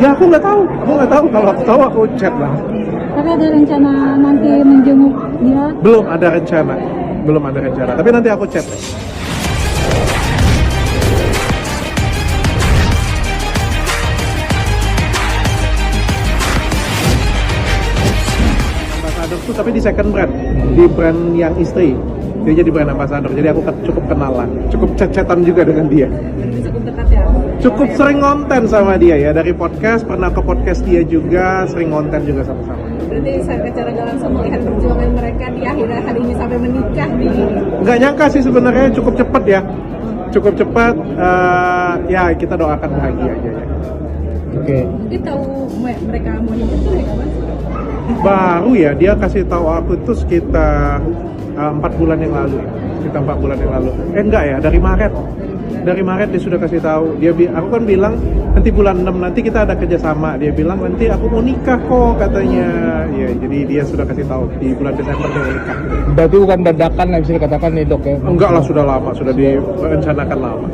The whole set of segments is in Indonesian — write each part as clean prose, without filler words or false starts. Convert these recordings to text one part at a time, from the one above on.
Ya aku nggak tahu. Kalau aku tahu aku chat lah. Tapi ada rencana nanti menjenguk dia? Belum ada rencana. Tapi nanti aku chat. Ambassador tuh tapi di second brand, di brand yang istri. Dia jadi brand ambassador. Jadi aku cukup kenal lah, cukup chat-chatan juga dengan dia. Cukup dekat ya? Cukup sering konten sama dia ya, dari podcast, pernah ke podcast dia juga, sering konten juga sama-sama. Berarti saya secara gak langsung melihat perjuangan mereka di akhir hari ini sampai menikah di... Nggak nyangka sih sebenarnya, cukup cepat ya. Ya kita doakan bahagia aja ya. Oke. Mungkin tahu mereka mau nikah tuh ya kapan? Baru ya, dia kasih tahu aku itu sekitar 4 bulan yang lalu ya. Enggak ya, dari Maret dia sudah kasih tahu. Aku kan bilang nanti bulan 6 nanti kita ada kerjasama. Dia bilang nanti aku mau nikah kok katanya. Ya, jadi dia sudah kasih tahu di bulan Desember dia mau nikah. Berarti bukan dadakan lah bisa dikatakan nih dok ya? Enggak lah, sudah lama, sudah direncanakan lama.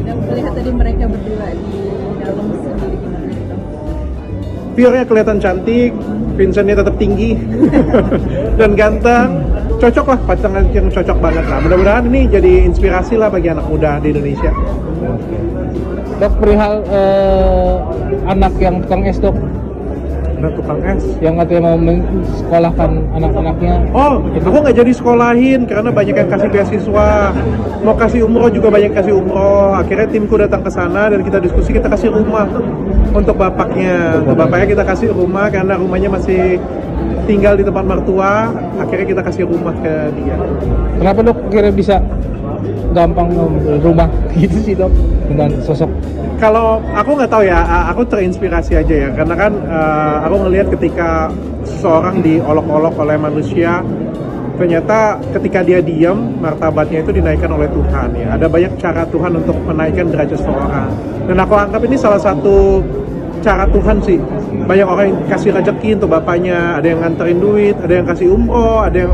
Dan melihat tadi mereka berdua di dalam sendiri gimana gitu? View-nya kelihatan cantik, Vincent-nya tetap tinggi dan ganteng. Cocok lah, pasangan yang cocok banget lah. Mudah-mudahan ini jadi inspirasi lah bagi anak muda di Indonesia. Dok, perihal anak yang tukang es dok, Anak tukang es. yang katanya mau mensekolahkan anak-anaknya. Oh, aku nggak jadi sekolahin karena banyak yang kasih beasiswa. Mau kasih umroh juga banyak kasih umroh. Akhirnya timku datang ke sana dan kita diskusi, kita kasih rumah untuk bapaknya. Untuk bapaknya kita kasih rumah karena rumahnya masih tinggal di tempat mertua. Akhirnya kita kasih rumah ke dia. Kenapa dok kira bisa gampang rumah gitu sih dok dengan sosok? Kalau aku nggak tahu ya, aku terinspirasi aja ya, karena kan aku ngelihat ketika seseorang diolok-olok oleh manusia, ternyata ketika dia diam, martabatnya itu dinaikkan oleh Tuhan ya. Ada banyak cara Tuhan untuk menaikkan derajat seseorang, dan aku anggap ini salah satu cara Tuhan sih. Banyak orang yang kasih rezeki untuk bapaknya, ada yang nganterin duit, ada yang kasih umroh, ada yang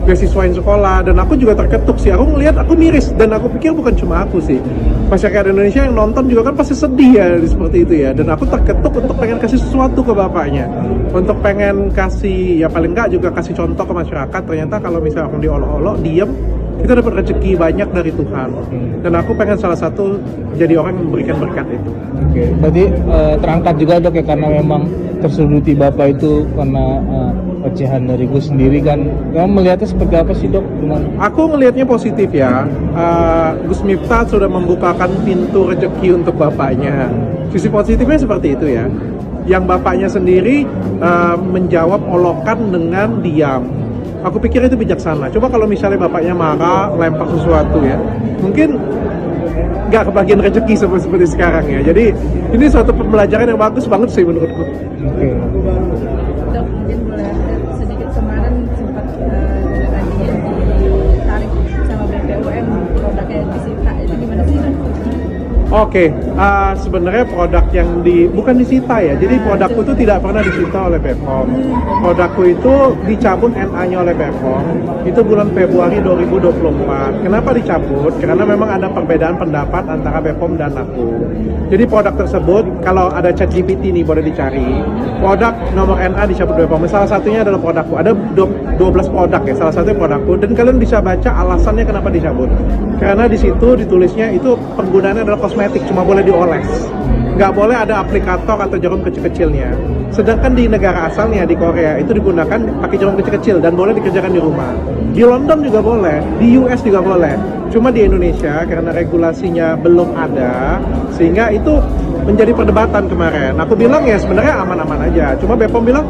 beasiswain sekolah, dan aku juga terketuk sih. Aku ngelihat, aku miris, dan aku pikir bukan cuma aku sih, masyarakat Indonesia yang nonton juga kan pasti sedih ya seperti itu ya. Dan aku terketuk untuk pengen kasih sesuatu ke bapaknya, untuk pengen kasih, ya paling enggak juga kasih contoh ke masyarakat. Ternyata kalau misalnya orang diolok-olok, diem, kita dapat rezeki banyak dari Tuhan. Dan aku pengen salah satu jadi orang yang memberikan berkat itu. Oke, berarti terangkat juga dok ya, karena memang tersuduti bapak itu karena ocehan dari Gus sendiri kan. Kamu melihatnya seperti apa sih dok? Aku ngelihatnya positif ya. Gus Miftah sudah membukakan pintu rezeki untuk bapaknya. Sisi positifnya seperti itu ya. Yang bapaknya sendiri menjawab olokan dengan diam. Aku pikir itu bijaksana. Coba kalau misalnya bapaknya marah, lempar sesuatu ya, mungkin nggak kebagian rezeki seperti sekarang ya. Jadi ini suatu pembelajaran yang bagus banget sih menurutku. Oke. Dok, mungkin boleh sedikit kemarin sempat adanya ditarik sama BPOM produknya disita, itu gimana sih dok? Oke, sebenarnya produk yang bukan disita ya. Jadi produkku itu tidak pernah disita oleh BPOM. Produkku itu dicabut NA-nya oleh BPOM. Itu bulan Februari 2024. Kenapa dicabut? Karena memang ada perbedaan pendapat antara BPOM dan aku. Jadi produk tersebut, kalau ada ChatGPT nih boleh dicari. Produk nomor NA dicabut BPOM. Salah satunya adalah produkku. Ada 12 produk ya. Salah satunya produkku. Dan kalian bisa baca alasannya kenapa dicabut. Karena di situ ditulisnya itu penggunaannya adalah kosmetik, cuma boleh dioles. Nggak boleh ada aplikator atau jarum kecil-kecilnya. Sedangkan di negara asalnya, di Korea, itu digunakan pakai jarum kecil-kecil dan boleh dikerjakan di rumah. Di London juga boleh, di US juga boleh. Cuma di Indonesia, karena regulasinya belum ada, sehingga itu menjadi perdebatan kemarin. Aku bilang ya sebenarnya aman-aman aja. Cuma BPOM bilang,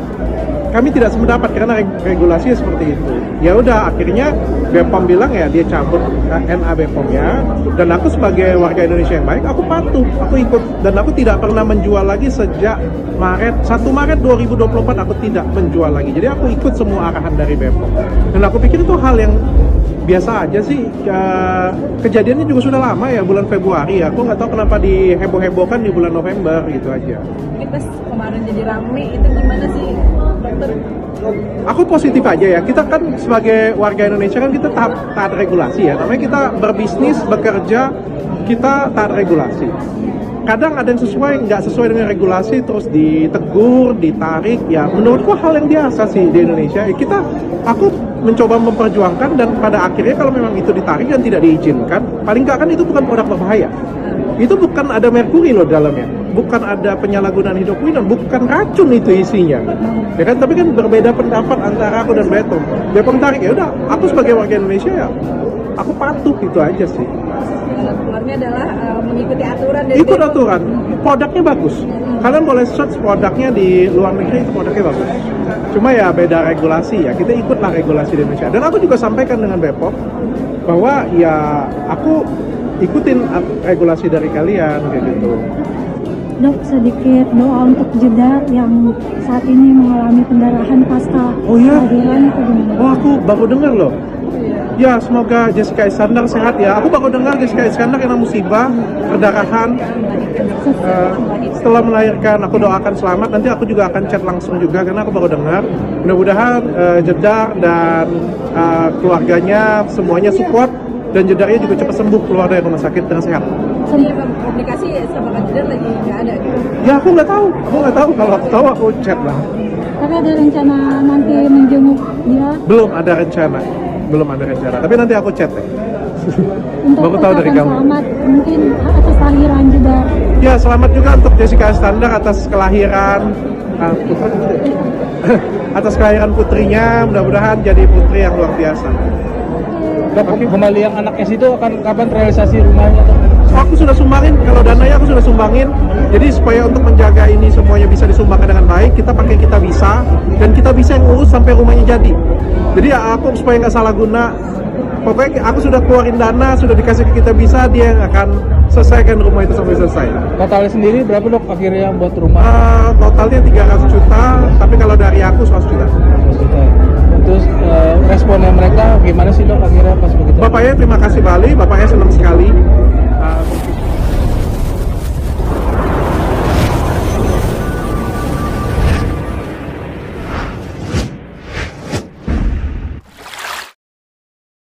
kami tidak sependapat karena regulasinya seperti itu. Ya udah, akhirnya BPOM bilang ya dia cabut NA BPOM-nya, dan aku sebagai warga Indonesia yang baik, aku patuh, aku ikut, dan aku tidak pernah menjual lagi sejak 1 Maret 2024 aku tidak menjual lagi. Jadi aku ikut semua arahan dari BPOM. Dan aku pikir itu hal yang biasa aja sih. Kejadiannya juga sudah lama ya, bulan Februari ya. Aku nggak tahu kenapa diheboh-hebohkan di bulan November gitu aja. Kita kemarin jadi rame, itu gimana sih dokter? Aku positif aja ya. Kita kan sebagai warga Indonesia kan kita taat regulasi ya. Namanya kita berbisnis, bekerja, kita taat regulasi. kadang ada yang nggak sesuai dengan regulasi terus ditegur, ditarik, ya menurutku hal yang biasa sih di Indonesia. Aku mencoba memperjuangkan dan pada akhirnya kalau memang itu ditarik dan tidak diizinkan, paling nggak kan itu bukan produk berbahaya. Itu bukan ada merkuri loh dalamnya, bukan ada penyalahgunaan hidroquinone, bukan racun itu isinya, ya kan? Tapi kan berbeda pendapat antara aku dan Bepom. Bepom tarik, ya udah, aku sebagai warga Indonesia ya, aku patuh, itu aja sih. Jalan keluarnya adalah mengikuti aturan dari Ikut Bepom. aturan, produknya bagus. Kalian boleh search produknya di luar negeri, itu produknya bagus. Cuma ya beda regulasi ya, kita ikutlah regulasi di Indonesia. Dan aku juga sampaikan dengan Bepom bahwa ya aku ikutin regulasi dari kalian kayak gitu. Dok, sedikit doa untuk Jeddah yang saat ini mengalami pendarahan pasca Oh iya? kehadiran itu gimana? Oh, aku baru dengar loh. Ya, semoga Jessica Iskandar sehat ya. Aku baru dengar Jessica Iskandar kena musibah perdarahan setelah melahirkan. Aku doakan selamat. Nanti aku juga akan chat langsung juga karena aku baru dengar. Mudah-mudahan Jeddah dan keluarganya semuanya support dan Jeddahnya juga cepat sembuh keluar dari rumah sakit dengan sehat. Jadi komunikasi sama Kak Jeddah lagi nggak ada gitu. Ya, aku nggak tahu. Kalau aku tahu aku chat lah. Tapi ada rencana nanti menjenguk dia Belum ada rencana. Tapi nanti aku chat deh. untuk Baru tahu dari ucapan kamu. selamat mungkin atas lahiran juga. Ya, selamat juga untuk Jessica Iskandar atas kelahiran atas kelahiran putrinya. Mudah-mudahan jadi putri yang luar biasa. Dok, kembali yang anaknya situ akan kapan realisasi rumahnya? Aku sudah sumbangin, kalau dananya aku sudah sumbangin. Jadi supaya untuk menjaga ini semuanya bisa disumbangkan dengan baik, kita pakai Kita Bisa, dan Kita Bisa yang urus sampai rumahnya jadi. Jadi ya aku supaya nggak salah guna, pokoknya aku sudah keluarin dana, sudah dikasih ke Kita Bisa, dia yang akan selesaikan rumah itu sampai selesai. Totalnya sendiri berapa dok akhirnya buat rumah? Totalnya 300 juta, tapi kalau dari aku 100 juta. 100 juta. Terus responnya mereka gimana sih dok akhirnya pas begitu? Bapaknya terima kasih Bali, bapaknya senang sekali.